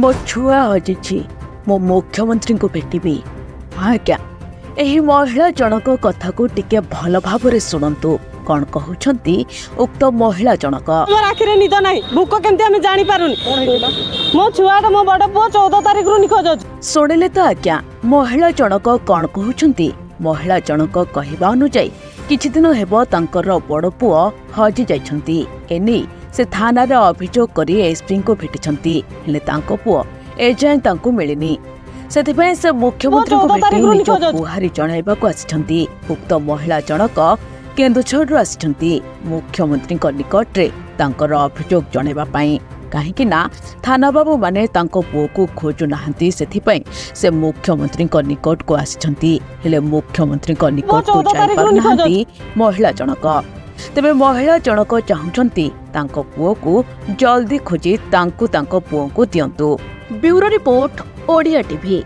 मो छुआ हजिछि मो मुख्यमंत्री को भेटिबी। आज्ञा एही महिला जनक कथा को टिके भल भाबरे सुनंतु कौन कहउछंती उक्त महिला जनक। मोर आखिरे निद नाही भूक केमती हम जानि पारुनी मो छुआ मो बड़ पुओ 14 तारिख रु निखोज अछि। सुनिले तो आज्ञा महिला जनक कौन कहउछंती। महिला जनक कहिबा अनुଯାयी किछि दिन हेबो तांकर बड़ पुओ हजि जाइछंती। एनी से थाना रे अभियोग करी एसपी को भेटिछंती हेले तांको पुओ एजाय तांको मिलिनी। सेथिपय से मुख्यमंत्री को भेटी निज गुहारी जणाइबाको आसिछंती। उक्त महिला जनक केन्दुझरु आसिछंती मुख्यमंत्री निकट रे तांकर अभियोग जणाइबा पई। काहेकि ना थाना बाबू माने तांको पुओ को खोजु नाहंती। सेथिपय से मुख्यमंत्री निकट को आसिछंती हेले मुख्यमंत्री निकट को जाई पारनाहंती महिला जनक। तेबे महिला जनक चाहुचंती तांको पुओ को जल्दी खोजी तांको पुओ को दियंतु। Bureau report Odia TV.